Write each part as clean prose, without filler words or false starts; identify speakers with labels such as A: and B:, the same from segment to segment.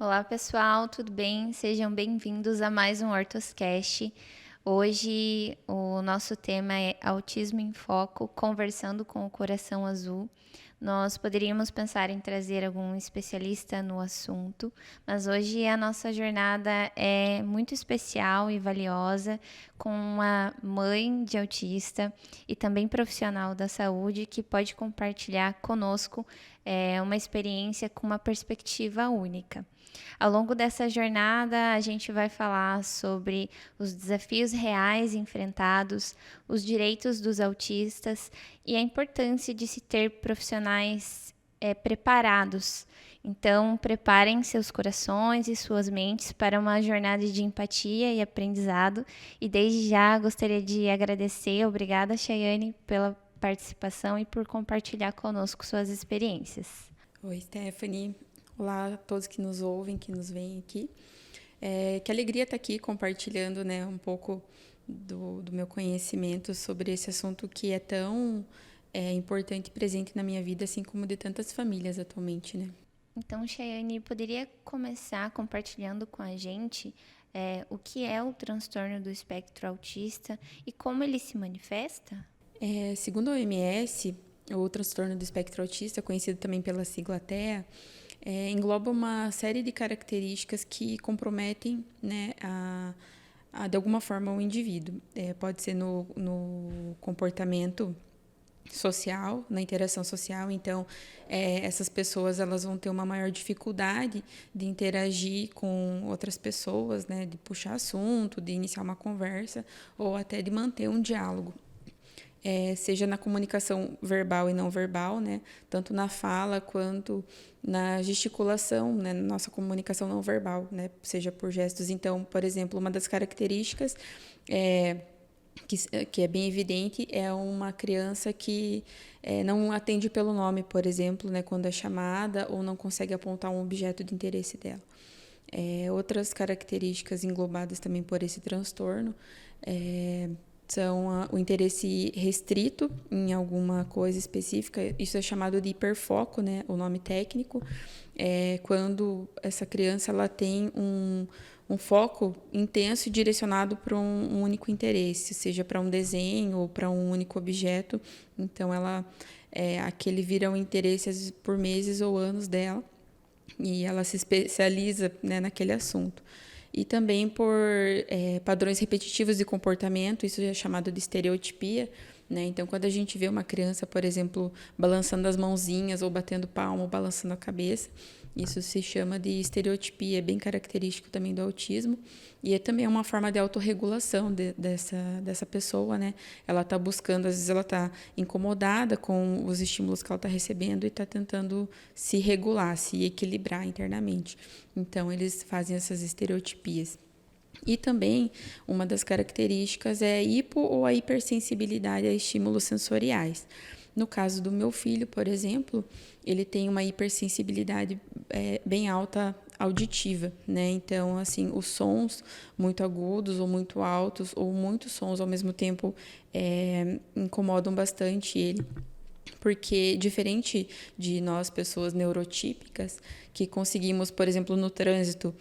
A: Olá, pessoal, tudo bem? Sejam bem-vindos a mais um Ortoscast. Hoje o nosso tema é Autismo em Foco, conversando com o Coração Azul. Nós poderíamos pensar em trazer algum especialista no assunto, mas hoje a nossa jornada é muito especial e valiosa com uma mãe de autista e também profissional da saúde que pode compartilhar conosco uma experiência com uma perspectiva única. Ao longo dessa jornada, a gente vai falar sobre os desafios reais enfrentados, os direitos dos autistas e a importância de se ter profissionais preparados. Então, preparem seus corações e suas mentes para uma jornada de empatia e aprendizado. E desde já gostaria de agradecer, obrigada, Chayane, pela participação e por compartilhar conosco suas experiências.
B: Oi, Stephanie. Olá a todos que nos ouvem, que nos veem aqui. Que alegria estar aqui compartilhando, né, um pouco do meu conhecimento sobre esse assunto que é tão importante e presente na minha vida, assim como de tantas famílias atualmente, né?
A: Então, Chayane, poderia começar compartilhando com a gente o que é o transtorno do espectro autista e como ele se manifesta?
B: Segundo a OMS, o transtorno do espectro autista, conhecido também pela sigla TEA, engloba uma série de características que comprometem, né, de alguma forma o indivíduo. Pode ser no comportamento social, na interação social. Então, essas pessoas elas vão ter uma maior dificuldade de interagir com outras pessoas, né, de puxar assunto, de iniciar uma conversa ou até de manter um diálogo. Seja na comunicação verbal e não verbal, né, tanto na fala quanto na gesticulação, né, na nossa comunicação não verbal, né, seja por gestos. Então, por exemplo, uma das características que é bem evidente é uma criança que não atende pelo nome, por exemplo, né, quando é chamada ou não consegue apontar um objeto de interesse dela. Outras características englobadas também por esse transtorno são o interesse restrito em alguma coisa específica. Isso é chamado de hiperfoco, né, o nome técnico. Quando essa criança ela tem um foco intenso e direcionado para um único interesse, seja para um desenho ou para um único objeto. Então, aquele vira um interesse às vezes, por meses ou anos dela e ela se especializa, né, naquele assunto. E também por padrões repetitivos de comportamento, isso é chamado de estereotipia, né? Então, quando a gente vê uma criança, por exemplo, balançando as mãozinhas ou batendo palma ou balançando a cabeça, isso se chama de estereotipia, é bem característico também do autismo. E é também uma forma de autorregulação dessa pessoa, né? Ela está buscando, às vezes ela está incomodada com os estímulos que ela está recebendo e está tentando se regular, se equilibrar internamente. Então, eles fazem essas estereotipias. E também uma das características é a hipo ou a hipersensibilidade a estímulos sensoriais. No caso do meu filho, por exemplo, ele tem uma hipersensibilidade bem alta auditiva, né? Então, assim, os sons muito agudos ou muito altos ou muitos sons ao mesmo tempo incomodam bastante ele. Porque, diferente de nós, pessoas neurotípicas, que conseguimos, por exemplo, no trânsito,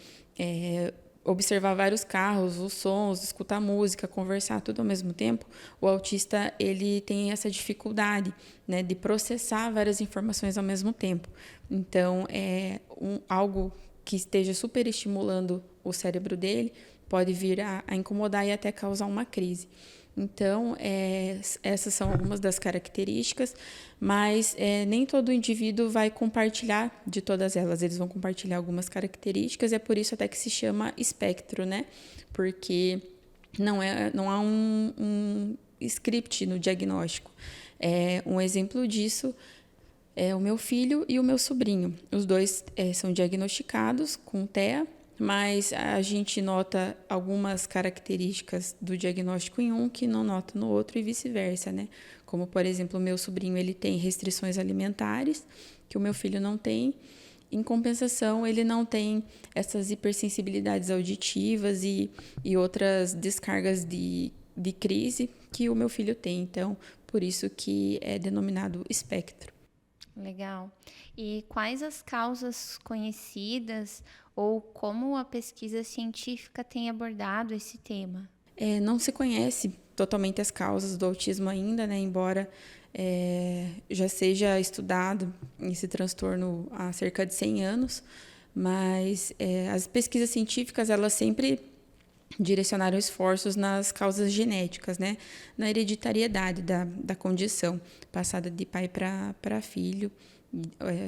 B: observar vários carros, os sons, escutar música, conversar tudo ao mesmo tempo, o autista ele tem essa dificuldade, né, de processar várias informações ao mesmo tempo. Então, algo que esteja superestimulando o cérebro dele pode vir a incomodar e até causar uma crise. Então, essas são algumas das características, mas nem todo indivíduo vai compartilhar de todas elas. Eles vão compartilhar algumas características, e é por isso até que se chama espectro, né? Porque não há um script no diagnóstico. Um exemplo disso é o meu filho e o meu sobrinho. Os dois são diagnosticados com TEA, mas a gente nota algumas características do diagnóstico em um que não nota no outro e vice-versa, né? Como, por exemplo, o meu sobrinho ele tem restrições alimentares, que o meu filho não tem. Em compensação, ele não tem essas hipersensibilidades auditivas e outras descargas de crise que o meu filho tem. Então, por isso que é denominado espectro.
A: Legal. E quais as causas conhecidas ou como a pesquisa científica tem abordado esse tema?
B: Não se conhece totalmente as causas do autismo ainda, né? Embora já seja estudado esse transtorno há cerca de 100 anos, mas as pesquisas científicas, elas sempre direcionaram esforços nas causas genéticas, né? Na hereditariedade da condição, passada de pai para filho,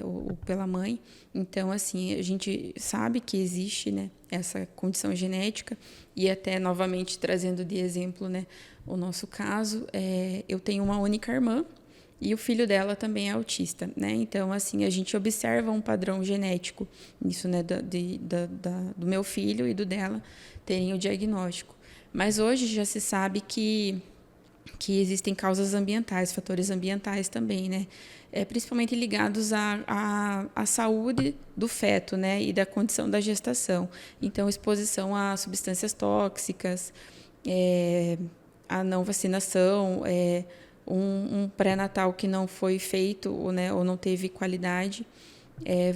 B: ou pela mãe. Então, assim, a gente sabe que existe, né, essa condição genética, e até novamente trazendo de exemplo, né, o nosso caso, eu tenho uma única irmã e o filho dela também é autista, né? Então, assim, a gente observa um padrão genético nisso, né, do meu filho e do dela terem o diagnóstico. Mas hoje já se sabe que existem causas ambientais, fatores ambientais também, né? Principalmente ligados à saúde do feto, né? E da condição da gestação. Então, exposição a substâncias tóxicas, a não vacinação, um pré-natal que não foi feito, né? Ou não teve qualidade.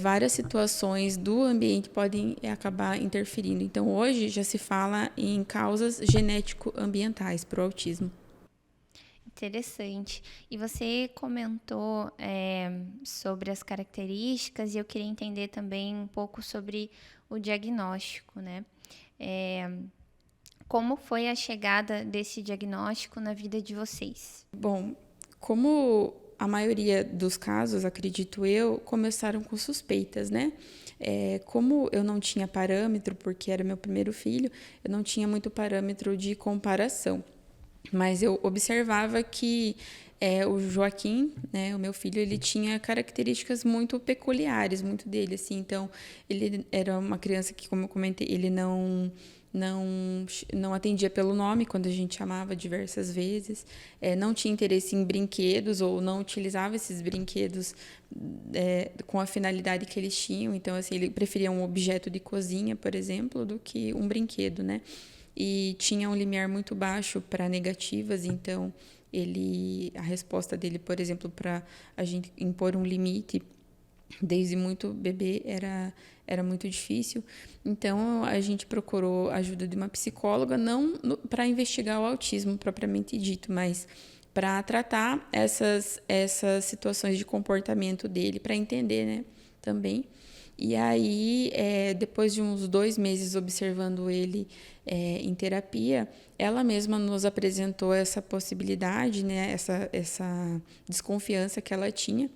B: Várias situações do ambiente podem acabar interferindo. Então, hoje já se fala em causas genético-ambientais para o autismo.
A: Interessante. E você comentou sobre as características e eu queria entender também um pouco sobre o diagnóstico, né? Como foi a chegada desse diagnóstico na vida de vocês?
B: Bom, como a maioria dos casos, acredito eu, começaram com suspeitas, né? Como eu não tinha parâmetro, porque era meu primeiro filho, eu não tinha muito parâmetro de comparação. Mas eu observava que o Joaquim, né, o meu filho, ele tinha características muito peculiares, muito dele, assim. Então, ele era uma criança que, como eu comentei, ele não atendia pelo nome quando a gente chamava diversas vezes, não tinha interesse em brinquedos ou não utilizava esses brinquedos com a finalidade que eles tinham. Então, assim, ele preferia um objeto de cozinha, por exemplo, do que um brinquedo, né? E tinha um limiar muito baixo para negativas, então a resposta dele, por exemplo, para a gente impor um limite desde muito bebê era muito difícil. Então a gente procurou a ajuda de uma psicóloga, não para investigar o autismo propriamente dito, mas para tratar essas situações de comportamento dele, para entender, né, também. E aí, depois de uns 2 meses observando ele em terapia, ela mesma nos apresentou essa possibilidade, né, essa desconfiança que ela tinha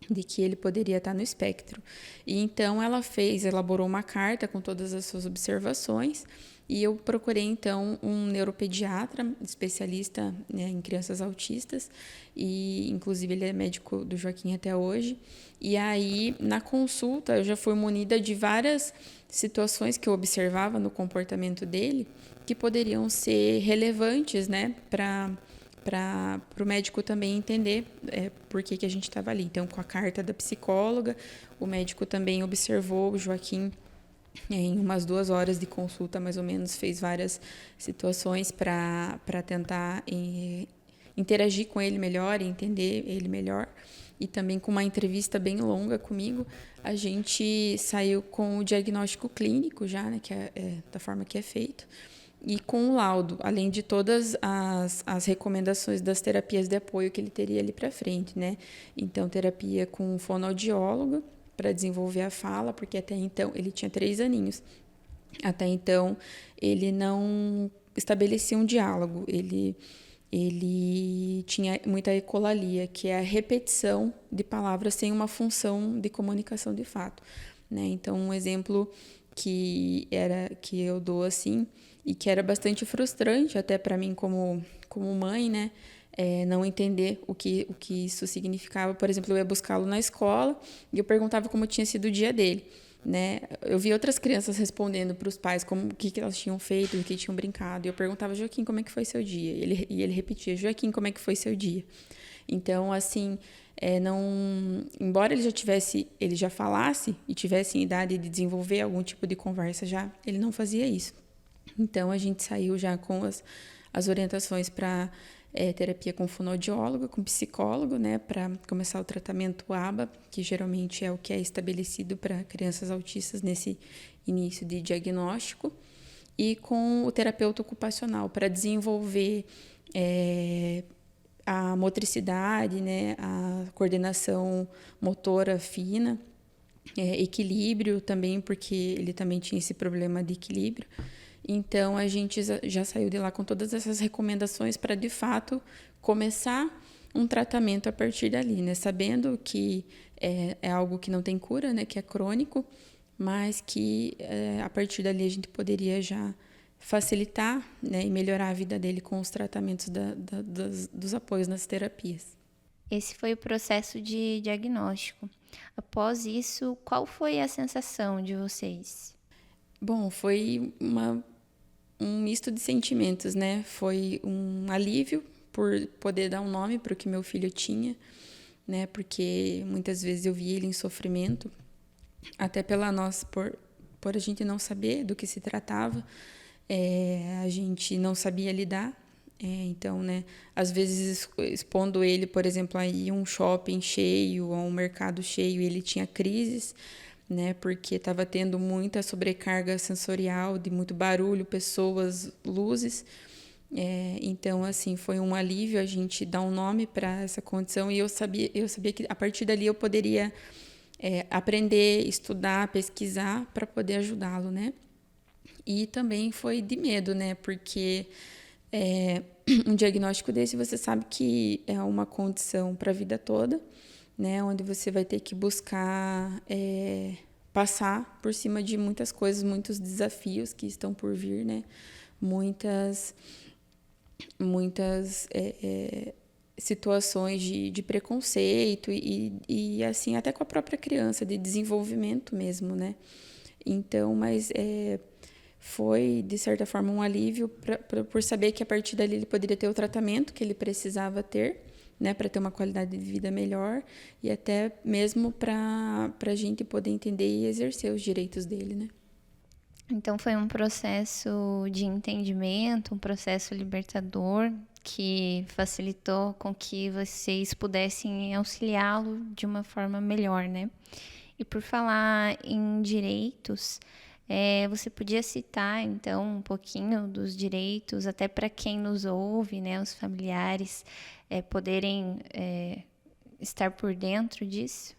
B: de que ele poderia estar no espectro. E então ela elaborou uma carta com todas as suas observações, e eu procurei então um neuropediatra, especialista, né, em crianças autistas, e inclusive ele é médico do Joaquim até hoje. E aí, na consulta, eu já fui munida de várias situações que eu observava no comportamento dele que poderiam ser relevantes, né, para o médico também entender por que a gente estava ali. Então, com a carta da psicóloga, o médico também observou o Joaquim em umas 2 horas de consulta, mais ou menos, fez várias situações para tentar interagir com ele melhor e entender ele melhor. E também com uma entrevista bem longa comigo, a gente saiu com o diagnóstico clínico já, né, que é da forma que é feito, e com o laudo, além de todas as recomendações das terapias de apoio que ele teria ali para frente, né? Então, terapia com fonoaudiólogo para desenvolver a fala, porque até então ele tinha 3 aninhos. Até então, ele não estabelecia um diálogo, ele tinha muita ecolalia, que é a repetição de palavras sem uma função de comunicação de fato, né? Então, um exemplo que eu dou assim, e que era bastante frustrante até para mim como mãe, né? Não entender o que isso significava. Por exemplo, eu ia buscá-lo na escola e eu perguntava como tinha sido o dia dele, né? Eu vi outras crianças respondendo para os pais o que elas tinham feito, o que tinham brincado. E eu perguntava, Joaquim, como é que foi seu dia? E ele repetia, Joaquim, como é que foi seu dia? Então, assim, embora ele já falasse e tivesse em idade de desenvolver algum tipo de conversa ele não fazia isso. Então, a gente saiu já com as orientações para terapia com fonoaudiólogo, com psicólogo, né, para começar o tratamento ABA, que geralmente é o que é estabelecido para crianças autistas nesse início de diagnóstico, e com o terapeuta ocupacional para desenvolver a motricidade, né, a coordenação motora fina, equilíbrio também, porque ele também tinha esse problema de equilíbrio. Então, a gente já saiu de lá com todas essas recomendações para, de fato, começar um tratamento a partir dali, né? Sabendo que é algo que não tem cura, né? Que é crônico, mas que a partir dali a gente poderia já facilitar, né? E melhorar a vida dele com os tratamentos dos apoios nas terapias.
A: Esse foi o processo de diagnóstico. Após isso, qual foi a sensação de vocês?
B: Bom, foi um misto de sentimentos, né? Foi um alívio por poder dar um nome para o que meu filho tinha, né? Porque muitas vezes eu via ele em sofrimento, até por a gente não saber do que se tratava, a gente não sabia lidar. Então, né? Às vezes expondo ele, por exemplo, aí um shopping cheio ou um mercado cheio, ele tinha crises, né? Porque estava tendo muita sobrecarga sensorial, de muito barulho, pessoas, luzes. Então, assim, foi um alívio a gente dar um nome para essa condição, e eu sabia que a partir dali eu poderia aprender, estudar, pesquisar para poder ajudá-lo, né? E também foi de medo, né? Porque um diagnóstico desse, você sabe que é uma condição para a vida toda, né? Onde você vai ter que buscar passar por cima de muitas coisas, muitos desafios que estão por vir, né? Muitas situações de preconceito e assim, até com a própria criança, de desenvolvimento mesmo, né? Então, mas foi, de certa forma, um alívio por saber que a partir dali ele poderia ter o tratamento que ele precisava ter, né, para ter uma qualidade de vida melhor e até mesmo para a gente poder entender e exercer os direitos dele, né?
A: Então foi um processo de entendimento, um processo libertador que facilitou com que vocês pudessem auxiliá-lo de uma forma melhor, né? E por falar em direitos, você podia citar então um pouquinho dos direitos, até para quem nos ouve, né, os familiares, poderem estar por dentro disso?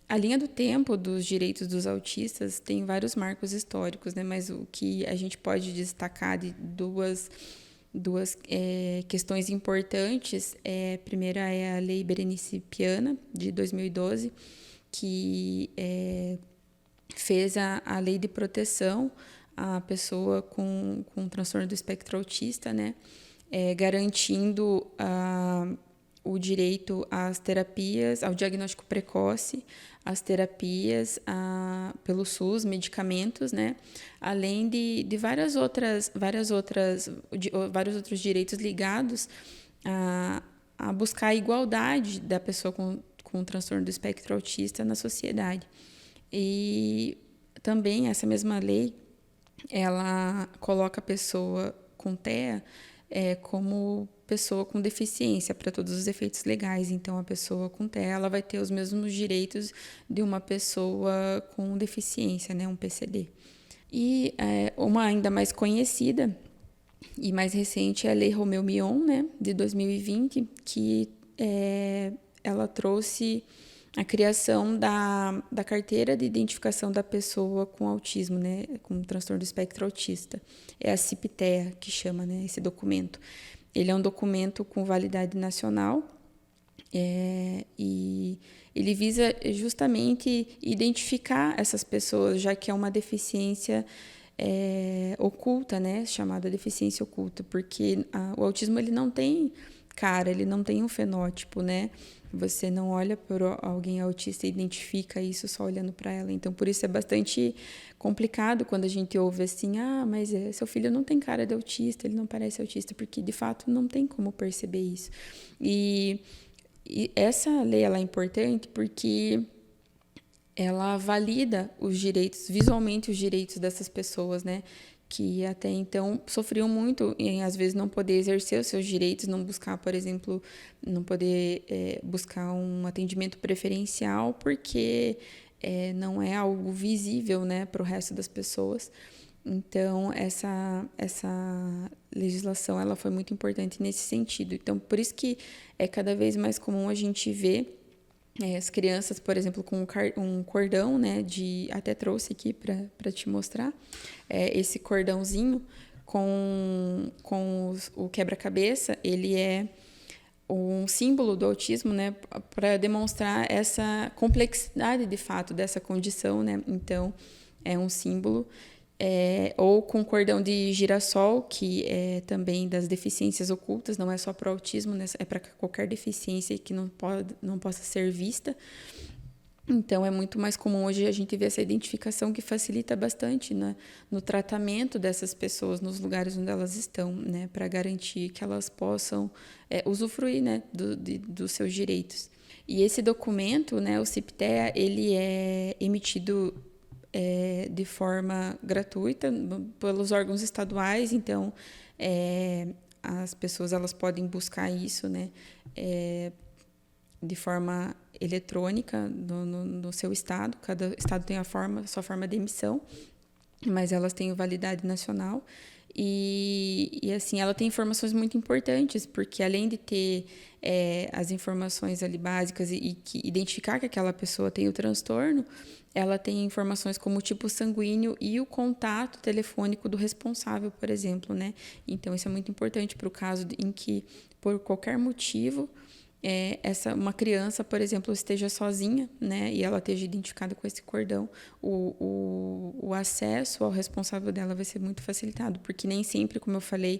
B: A linha do tempo dos direitos dos autistas tem vários marcos históricos, né? Mas o que a gente pode destacar de duas questões importantes, a primeira é a Lei Berenice Piana, de 2012, que fez a lei de proteção à pessoa com transtorno do espectro autista, né? Garantindo o direito às terapias, ao diagnóstico precoce, às terapias pelo SUS, medicamentos, né? Além de vários outros direitos ligados a buscar a igualdade da pessoa com transtorno do espectro autista na sociedade. E também essa mesma lei, ela coloca a pessoa com TEA como pessoa com deficiência para todos os efeitos legais. Então, a pessoa com TEA ela vai ter os mesmos direitos de uma pessoa com deficiência, né, um PCD. E uma ainda mais conhecida e mais recente é a Lei Romeu-Mion, né, de 2020, que ela trouxe a criação da carteira de identificação da pessoa com autismo, né, com transtorno do espectro autista. É a CIPTEA que chama, né, esse documento. Ele é um documento com validade nacional e ele visa justamente identificar essas pessoas, já que é uma deficiência oculta, né, chamada deficiência oculta, porque o autismo ele não tem cara, ele não tem um fenótipo, né? Você não olha para alguém autista e identifica isso só olhando para ela. Então, por isso é bastante complicado quando a gente ouve assim, mas seu filho não tem cara de autista, ele não parece autista, porque de fato não tem como perceber isso. E essa lei ela é importante porque ela valida os direitos, visualmente os direitos dessas pessoas, né? que até então sofriam muito em, às vezes, não poder exercer os seus direitos, não buscar, por exemplo, não poder buscar um atendimento preferencial, porque não é algo visível, né, para o resto das pessoas. Então, essa legislação ela foi muito importante nesse sentido. Então, por isso que é cada vez mais comum a gente ver as crianças, por exemplo, com um cordão, né, até trouxe aqui para te mostrar, esse cordãozinho com o quebra-cabeça, ele é um símbolo do autismo, né, para demonstrar essa complexidade de fato dessa condição, né. Então, é um símbolo. Ou com cordão de girassol, que é também das deficiências ocultas, não é só para o autismo, né? É para qualquer deficiência que não possa ser vista. Então, é muito mais comum hoje a gente ver essa identificação que facilita bastante, né, no tratamento dessas pessoas nos lugares onde elas estão, né, para garantir que elas possam usufruir, né, dos seus direitos. E esse documento, né, o CIPTEA, ele é emitido de forma gratuita pelos órgãos estaduais, então as pessoas elas podem buscar isso, né, de forma eletrônica no seu estado. Cada estado tem a sua forma de emissão, mas elas têm validade nacional. E assim, ela tem informações muito importantes, porque além de ter as informações ali básicas e identificar que aquela pessoa tem o transtorno, ela tem informações como o tipo sanguíneo e o contato telefônico do responsável, por exemplo, né? Então, isso é muito importante para o caso em que, por qualquer motivo, uma criança, por exemplo, esteja sozinha, né, e ela esteja identificada com esse cordão, o acesso ao responsável dela vai ser muito facilitado, porque nem sempre, como eu falei,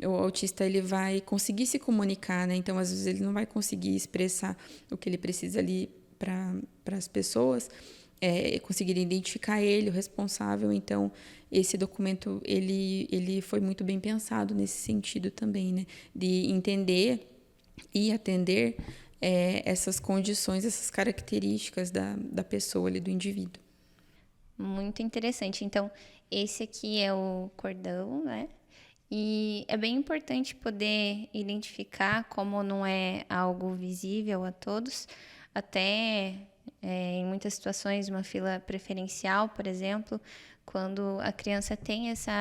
B: o autista ele vai conseguir se comunicar, né, então às vezes ele não vai conseguir expressar o que ele precisa ali para as pessoas, conseguir identificar ele, o responsável. Então esse documento ele foi muito bem pensado nesse sentido também, né, de entender e atender essas condições, essas características da pessoa ali, do indivíduo.
A: Muito interessante. Então, esse aqui é o cordão, né? E é bem importante poder identificar, como não é algo visível a todos, até em muitas situações, uma fila preferencial, por exemplo, quando a criança tem essa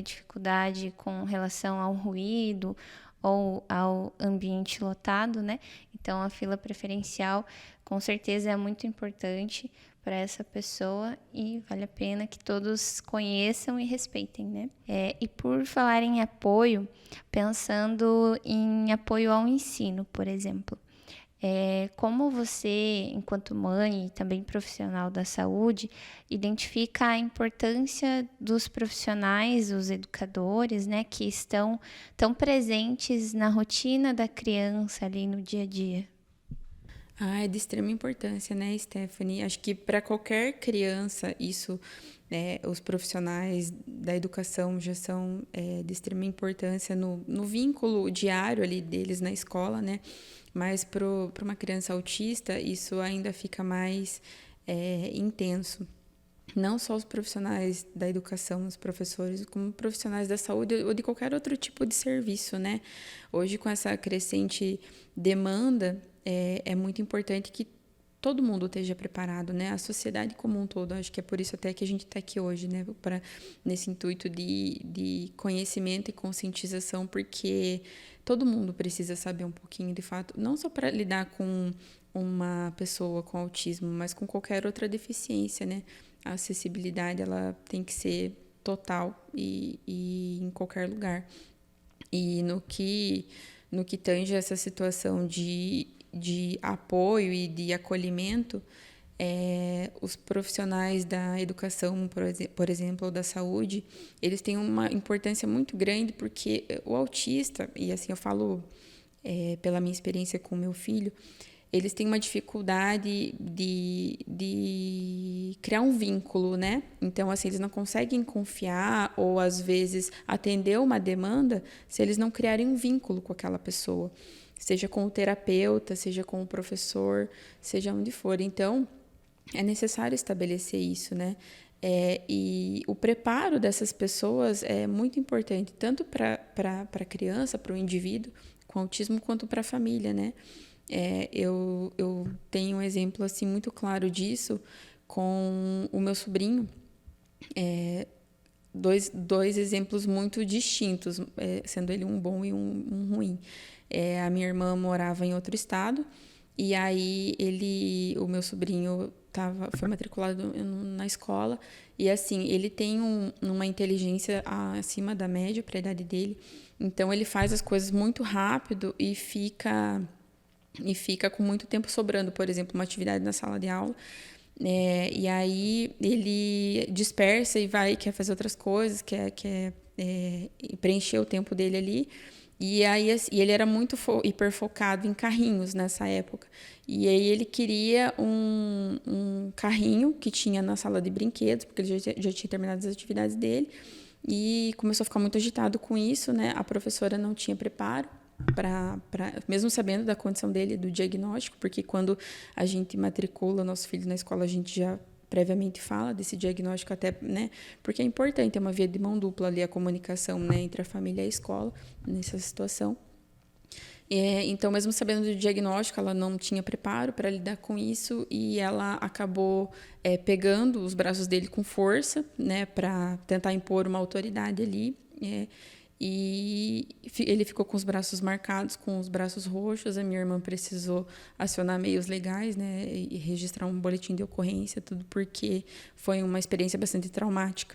A: dificuldade com relação ao ruído ou ao ambiente lotado, né? Então, a fila preferencial, com certeza, é muito importante para essa pessoa e vale a pena que todos conheçam e respeitem, né? E por falar em apoio, pensando em apoio ao ensino, por exemplo, como você, enquanto mãe e também profissional da saúde, identifica a importância dos profissionais, os educadores, né, que estão tão presentes na rotina da criança ali no dia a dia?
B: É de extrema importância, né, Stephanie? Acho que para qualquer criança, isso, os profissionais da educação já são de extrema importância no vínculo diário ali deles na escola, né? Mas para uma criança autista, isso ainda fica mais intenso. Não só os profissionais da educação, os professores, como profissionais da saúde ou de qualquer outro tipo de serviço, né? Hoje, com essa crescente demanda, é muito importante que todo mundo esteja preparado, né? A sociedade como um todo. Acho que é por isso até que a gente está aqui hoje, né? Nesse intuito de conhecimento e conscientização, porque todo mundo precisa saber um pouquinho, de fato, não só para lidar com uma pessoa com autismo, mas com qualquer outra deficiência, né? A acessibilidade, ela tem que ser total e em qualquer lugar. E no que tange essa situação de apoio e de acolhimento, os profissionais da educação, por exemplo, ou da saúde, eles têm uma importância muito grande, porque o autista, e assim eu falo pela minha experiência com meu filho, eles têm uma dificuldade de criar um vínculo, né? Então, assim, eles não conseguem confiar ou, às vezes, atender uma demanda se eles não criarem um vínculo com aquela pessoa. Seja com o terapeuta, seja com o professor, seja onde for. Então, é necessário estabelecer isso, né? E o preparo dessas pessoas é muito importante, tanto para a criança, para o indivíduo com autismo, quanto para a família, né? Eu tenho um exemplo assim muito claro disso com o meu sobrinho. Dois exemplos muito distintos, sendo ele um bom e um ruim. A minha irmã morava em outro estado, e aí o meu sobrinho foi matriculado na escola, e assim, ele tem uma inteligência acima da média para a idade dele, então ele faz as coisas muito rápido e fica com muito tempo sobrando, por exemplo, uma atividade na sala de aula. E aí ele dispersa e quer fazer outras coisas, quer preencher o tempo dele ali. E ele era muito hiperfocado em carrinhos nessa época. E aí ele queria um carrinho que tinha na sala de brinquedos, porque ele já tinha terminado as atividades dele. E começou a ficar muito agitado com isso, né? A professora não tinha preparo mesmo sabendo da condição dele, do diagnóstico, porque quando a gente matricula o nosso filho na escola, a gente já previamente fala desse diagnóstico até, né? Porque é importante, é uma via de mão dupla ali a comunicação, né, entre a família e a escola nessa situação. Então, mesmo sabendo do diagnóstico, ela não tinha preparo para lidar com isso e ela acabou pegando os braços dele com força, né, para tentar impor uma autoridade ali. E ele ficou com os braços marcados, com os braços roxos. A minha irmã precisou acionar meios legais, né, e registrar um boletim de ocorrência, tudo porque foi uma experiência bastante traumática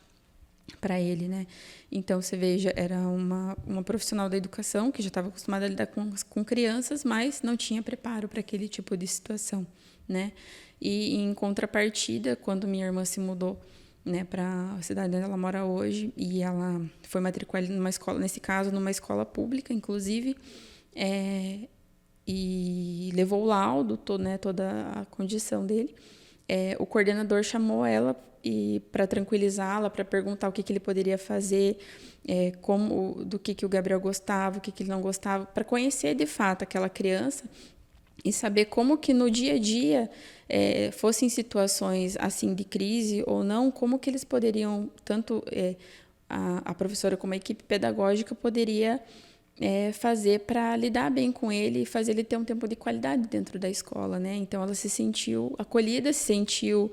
B: para ele, né? Então, você veja, era uma profissional da educação que já estava acostumada a lidar com crianças, mas não tinha preparo para aquele tipo de situação, né? E, em contrapartida, quando minha irmã se mudou, né, para a cidade onde ela mora hoje, e ela foi matriculada numa escola, nesse caso, numa escola pública, inclusive, e levou o laudo, né, toda a condição dele. O coordenador chamou ela para tranquilizá-la, para perguntar o que ele poderia fazer, do que o Gabriel gostava, o que ele não gostava, para conhecer de fato aquela criança e saber como que no dia a dia, fossem situações assim de crise ou não, como que eles poderiam, tanto a professora como a equipe pedagógica poderia fazer para lidar bem com ele e fazer ele ter um tempo de qualidade dentro da escola, né? Então ela se sentiu acolhida, se sentiu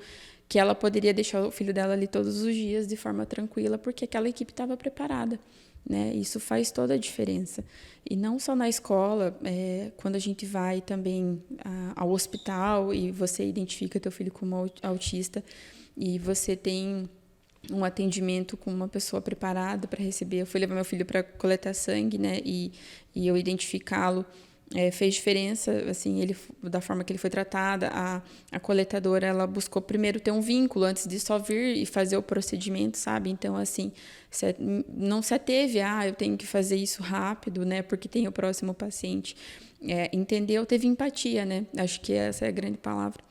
B: que ela poderia deixar o filho dela ali todos os dias de forma tranquila, porque aquela equipe estava preparada, né? Isso faz toda a diferença. E não só na escola, quando a gente vai também ao hospital e você identifica teu filho como autista e você tem um atendimento com uma pessoa preparada para receber. Eu fui levar meu filho para coletar sangue, né? E eu identificá-lo fez diferença, assim, da forma que ele foi tratada. A coletadora, ela buscou primeiro ter um vínculo antes de só vir e fazer o procedimento, sabe? Então, assim, não se ateve, eu tenho que fazer isso rápido, né? Porque tem o próximo paciente. Entendeu? Teve empatia, né? Acho que essa é a grande palavra.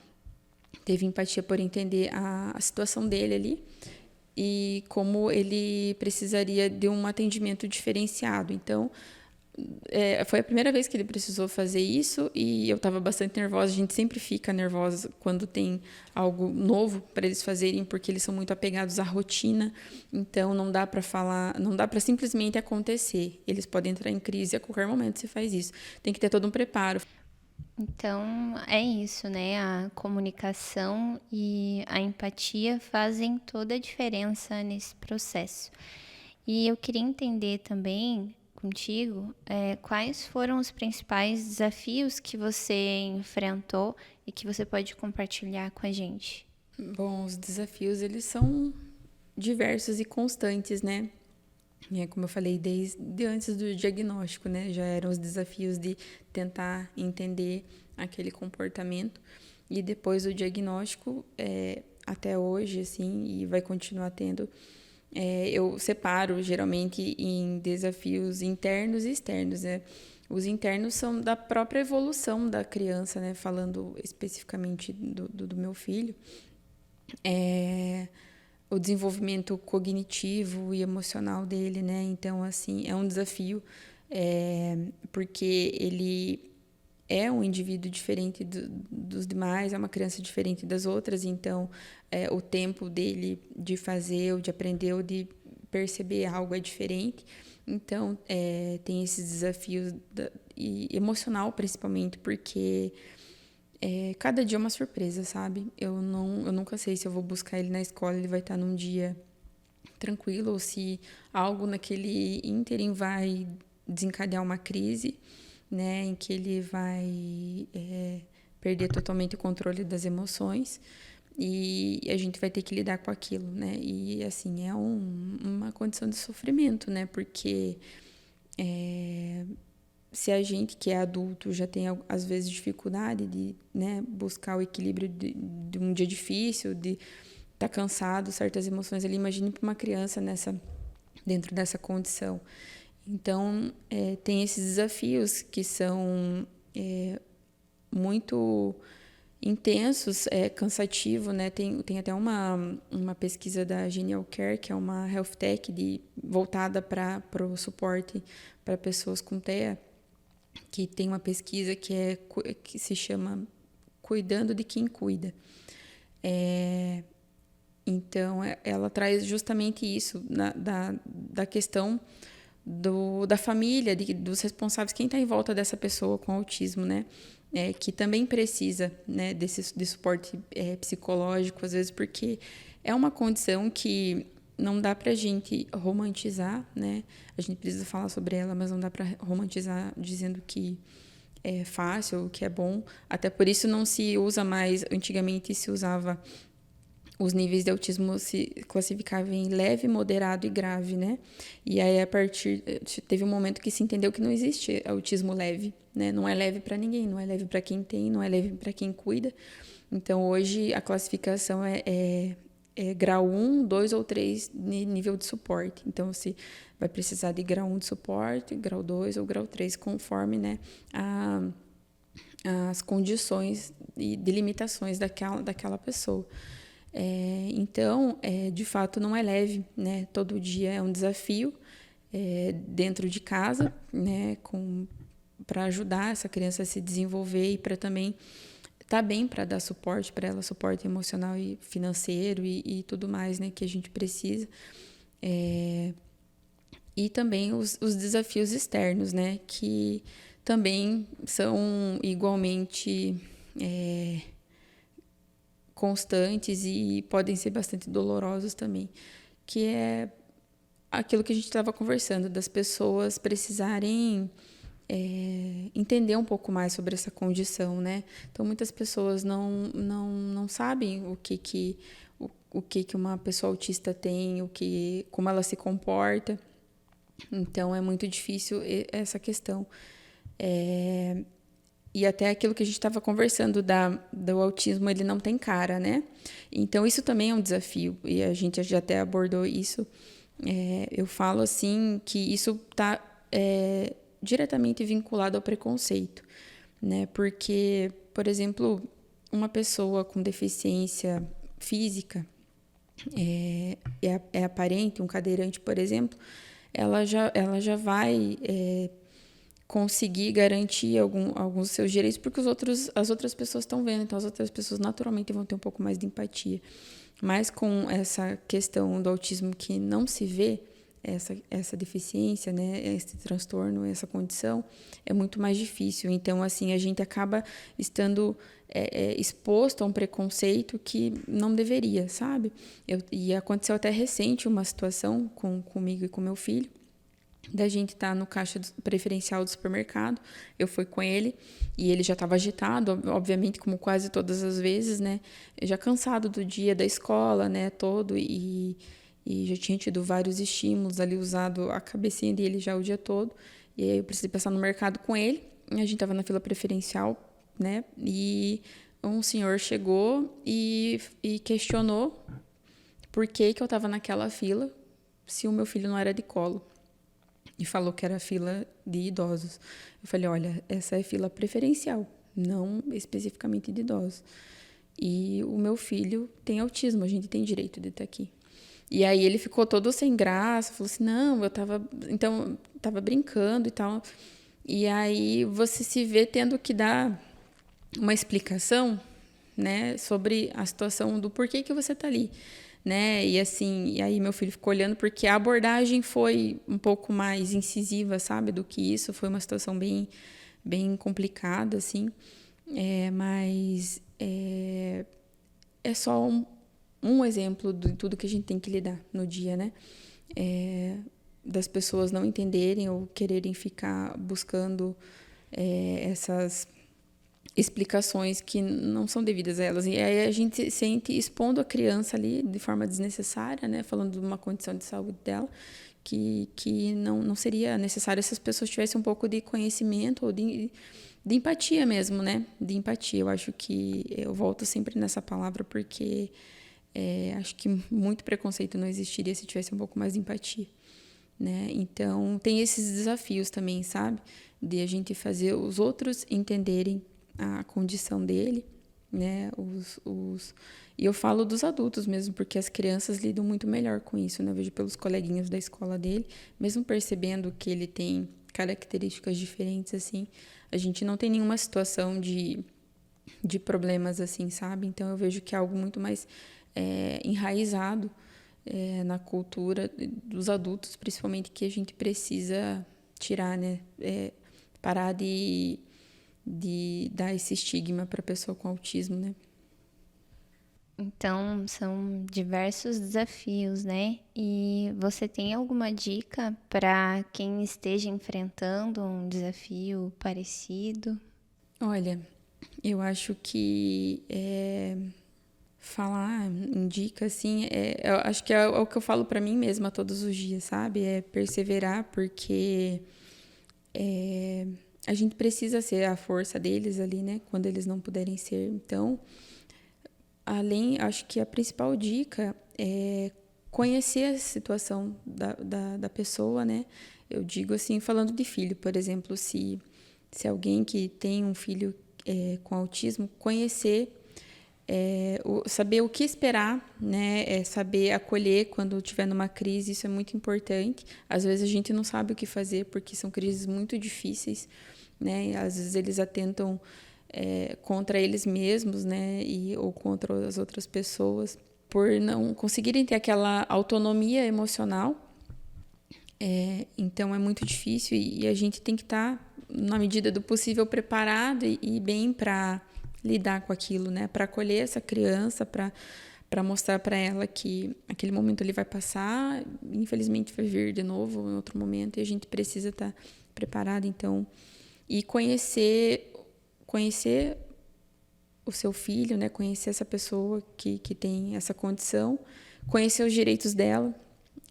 B: Teve empatia por entender a situação dele ali e como ele precisaria de um atendimento diferenciado. Então, foi a primeira vez que ele precisou fazer isso e eu estava bastante nervosa. A gente sempre fica nervosa quando tem algo novo para eles fazerem, porque eles são muito apegados à rotina. Então, não dá para falar, não dá para simplesmente acontecer. Eles podem entrar em crise a qualquer momento se faz isso. Tem que ter todo um preparo.
A: Então, é isso, né? A comunicação e a empatia fazem toda a diferença nesse processo. E eu queria entender também contigo quais foram os principais desafios que você enfrentou e que você pode compartilhar com a gente.
B: Bom, os desafios, eles são diversos e constantes, né? Como eu falei, desde antes do diagnóstico, né? Já eram os desafios de tentar entender aquele comportamento. E depois do diagnóstico, até hoje, assim, e vai continuar tendo, eu separo, geralmente, em desafios internos e externos, né? Os internos são da própria evolução da criança, né? Falando especificamente do meu filho. O desenvolvimento cognitivo e emocional dele, né? Então, assim, é um desafio, porque é um indivíduo diferente dos demais, é uma criança diferente das outras, então o tempo dele de fazer, ou de aprender, ou de perceber algo é diferente. Então, tem esses desafios e emocional, principalmente, porque cada dia é uma surpresa, sabe? Eu nunca sei se eu vou buscar ele na escola, ele vai estar num dia tranquilo, ou se algo naquele ínterim vai desencadear uma crise, né, em que ele vai perder totalmente o controle das emoções e a gente vai ter que lidar com aquilo, né? E assim, uma condição de sofrimento, né? Porque se a gente que é adulto já tem às vezes dificuldade de, né, buscar o equilíbrio de um dia difícil, de estar cansado, certas emoções ali, imagine para uma criança dentro dessa condição. Então, tem esses desafios que são muito intensos, cansativo, né? Tem até uma pesquisa da Genial Care, que é uma health tech voltada para o suporte para pessoas com TEA, que tem uma pesquisa que se chama Cuidando de Quem Cuida. Então, ela traz justamente isso, da questão da família, dos responsáveis, quem está em volta dessa pessoa com autismo, né? Que também precisa, né, de suporte psicológico, às vezes, porque é uma condição que não dá para a gente romantizar, né? A gente precisa falar sobre ela, mas não dá para romantizar dizendo que é fácil, que é bom. Até por isso não se usa mais, antigamente se usava. Os níveis de autismo se classificavam em leve, moderado e grave, né? E aí, teve um momento que se entendeu que não existe autismo leve, né? Não é leve para ninguém, não é leve para quem tem, não é leve para quem cuida. Então, hoje, a classificação é grau 1, 2 ou 3 nível de suporte. Então, você vai precisar de grau 1 de suporte, grau 2 ou grau 3, conforme, né, as condições de limitações daquela pessoa. Então, de fato, não é leve, né? Todo dia é um desafio dentro de casa, né? Para ajudar essa criança a se desenvolver e para também estar bem, para dar suporte para ela, suporte emocional e financeiro e tudo mais, né? Que a gente precisa. E também os desafios externos, né? Que também são igualmente constantes e podem ser bastante dolorosos também, que é aquilo que a gente estava conversando, das pessoas precisarem entender um pouco mais sobre essa condição, né? Então, muitas pessoas não sabem o que uma pessoa autista tem, como ela se comporta. Então, é muito difícil essa questão. E até aquilo que a gente estava conversando do autismo, ele não tem cara, né? Então, isso também é um desafio. E a gente já até abordou isso. Eu falo, assim, que isso está diretamente vinculado ao preconceito, né? Porque, por exemplo, uma pessoa com deficiência física, é aparente, um cadeirante, por exemplo, ela já vai conseguir garantir alguns dos seus direitos, porque as outras pessoas estão vendo, então as outras pessoas naturalmente vão ter um pouco mais de empatia. Mas com essa questão do autismo que não se vê, essa deficiência, né, esse transtorno, essa condição, é muito mais difícil. Então, assim, a gente acaba estando exposto a um preconceito que não deveria, sabe? E aconteceu até recente uma situação comigo e com meu filho, da gente estar no caixa preferencial do supermercado. Eu fui com ele e ele já estava agitado, obviamente, como quase todas as vezes, né? Já cansado do dia da escola, né? Todo e já tinha tido vários estímulos ali, usado a cabecinha dele já o dia todo. E aí eu precisei passar no mercado com ele. A gente estava na fila preferencial, né? E um senhor chegou e questionou por que eu estava naquela fila se o meu filho não era de colo. E falou que era fila de idosos. Eu falei, olha, essa é fila preferencial, não especificamente de idosos. E o meu filho tem autismo, a gente tem direito de estar aqui. E aí ele ficou todo sem graça, falou assim, não, eu tava brincando e tal. E aí você se vê tendo que dar uma explicação, né, sobre a situação do porquê que você está ali, né? E assim, e aí meu filho ficou olhando porque a abordagem foi um pouco mais incisiva, sabe, do que isso. Foi uma situação bem complicada, assim. Mas é só um exemplo de tudo que a gente tem que lidar no dia, né? Das pessoas não entenderem ou quererem ficar buscando essas explicações que não são devidas a elas. E aí a gente se sente expondo a criança ali de forma desnecessária, né? Falando de uma condição de saúde dela, que não seria necessário se as pessoas tivessem um pouco de conhecimento ou de empatia mesmo, né? De empatia. Eu acho que eu volto sempre nessa palavra porque acho que muito preconceito não existiria se tivesse um pouco mais de empatia, né? Então, tem esses desafios também, sabe? De a gente fazer os outros entenderem a condição dele, né? E eu falo dos adultos mesmo, porque as crianças lidam muito melhor com isso, né? Eu vejo pelos coleguinhas da escola dele, mesmo percebendo que ele tem características diferentes, assim, a gente não tem nenhuma situação de problemas, assim, sabe? Então, eu vejo que é algo muito mais enraizado na cultura dos adultos, principalmente, que a gente precisa tirar, né? Parar de dar esse estigma para a pessoa com autismo, né?
A: Então, são diversos desafios, né? E você tem alguma dica para quem esteja enfrentando um desafio parecido?
B: Olha, eu acho que falar em dica, assim, eu acho que é o que eu falo para mim mesma todos os dias, sabe? É perseverar, porque a gente precisa ser a força deles ali, né? Quando eles não puderem ser. Então, acho que a principal dica é conhecer a situação da pessoa, né? Eu digo assim, falando de filho, por exemplo, se alguém que tem um filho com autismo, conhecer, saber o que esperar, né? Saber acolher quando estiver numa crise, isso é muito importante. Às vezes a gente não sabe o que fazer porque são crises muito difíceis, né? E às vezes eles atentam contra eles mesmos, né? Ou contra as outras pessoas, por não conseguirem ter aquela autonomia emocional. Então é muito difícil e a gente tem que estar, na medida do possível, preparado e bem para lidar com aquilo, né? Para acolher essa criança, para mostrar para ela que aquele momento ele vai passar, infelizmente vai vir de novo em outro momento e a gente precisa estar preparado, então, e conhecer o seu filho, né? Conhecer essa pessoa que tem essa condição, conhecer os direitos dela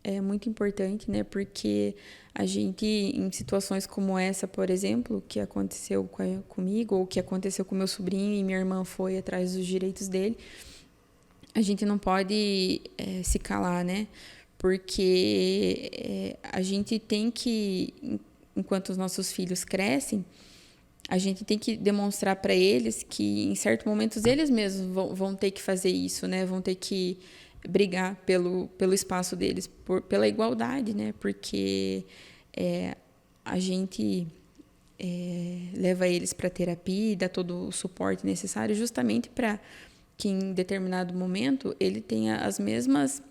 B: é muito importante, né? Porque a gente, em situações como essa, por exemplo, que aconteceu comigo, ou que aconteceu com meu sobrinho e minha irmã foi atrás dos direitos dele, a gente não pode se calar, né? Porque a gente tem que, enquanto os nossos filhos crescem, a gente tem que demonstrar para eles que, em certos momentos, eles mesmos vão ter que fazer isso, né? Vão ter que brigar pelo espaço deles, pela igualdade, né? Porque a gente leva eles para terapia e dá todo o suporte necessário justamente para que, em determinado momento, ele tenha as mesmas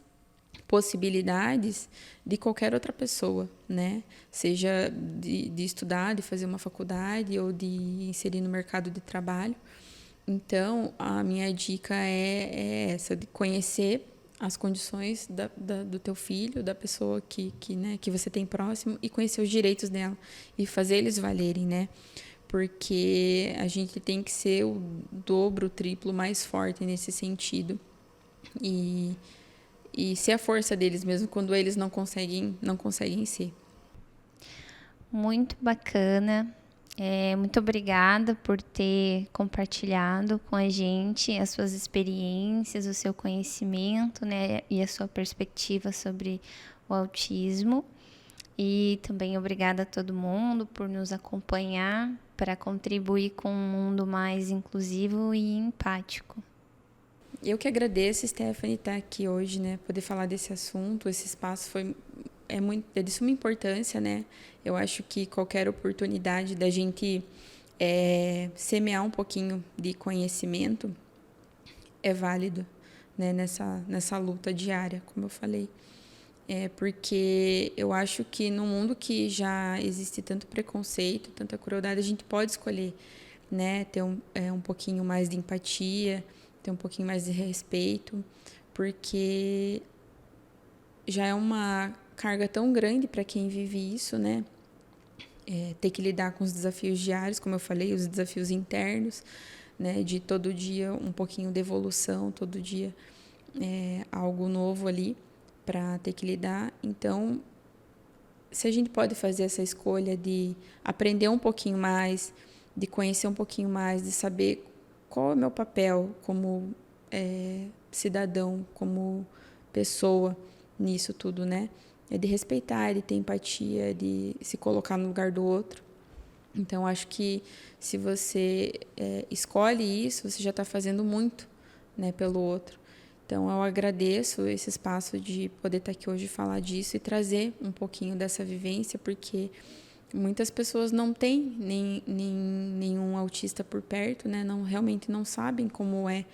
B: possibilidades de qualquer outra pessoa, né? Seja de estudar, de fazer uma faculdade ou de inserir no mercado de trabalho. Então, a minha dica é essa, de conhecer as condições do teu filho, da pessoa né, que você tem próximo, e conhecer os direitos dela e fazer eles valerem, né? Porque a gente tem que ser o dobro, o triplo mais forte nesse sentido. E ser a força deles mesmo quando eles não conseguem ser.
A: Muito bacana. Muito obrigada por ter compartilhado com a gente as suas experiências, o seu conhecimento, né, e a sua perspectiva sobre o autismo. E também obrigada a todo mundo por nos acompanhar para contribuir com um mundo mais inclusivo e empático.
B: Eu que agradeço, Stephanie, estar aqui hoje, né? Poder falar desse assunto. Esse espaço foi é de suma importância, né? Eu acho que qualquer oportunidade da gente semear um pouquinho de conhecimento é válido, né? Nessa luta diária, como eu falei. Porque eu acho que no mundo que já existe tanto preconceito, tanta crueldade, a gente pode escolher, né? Ter um pouquinho mais de empatia, ter um pouquinho mais de respeito, porque já é uma carga tão grande para quem vive isso, né? Ter que lidar com os desafios diários, como eu falei, os desafios internos, né? De todo dia um pouquinho de evolução, todo dia algo novo ali para ter que lidar. Então, se a gente pode fazer essa escolha de aprender um pouquinho mais, de conhecer um pouquinho mais, de saber qual é o meu papel como cidadão, como pessoa nisso tudo, né? É de respeitar, é de ter empatia, é de se colocar no lugar do outro. Então, acho que se você escolhe isso, você já está fazendo muito, né, pelo outro. Então, eu agradeço esse espaço de poder estar aqui hoje e falar disso e trazer um pouquinho dessa vivência, porque muitas pessoas não têm nenhum autista por perto, né? Realmente não sabem como é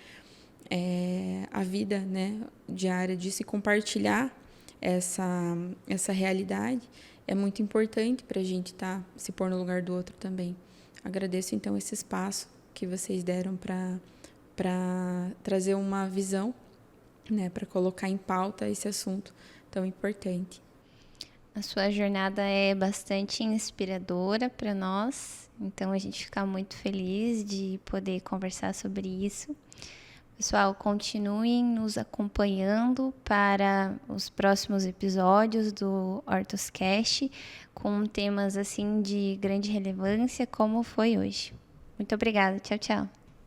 B: a vida, né, diária disso, e compartilhar essa realidade é muito importante para a gente se pôr no lugar do outro também. Agradeço, então, esse espaço que vocês deram para trazer uma visão, né, para colocar em pauta esse assunto tão importante.
A: A sua jornada é bastante inspiradora para nós, então a gente fica muito feliz de poder conversar sobre isso. Pessoal, continuem nos acompanhando para os próximos episódios do Ortoscast, com temas assim de grande relevância, como foi hoje. Muito obrigada. Tchau, tchau.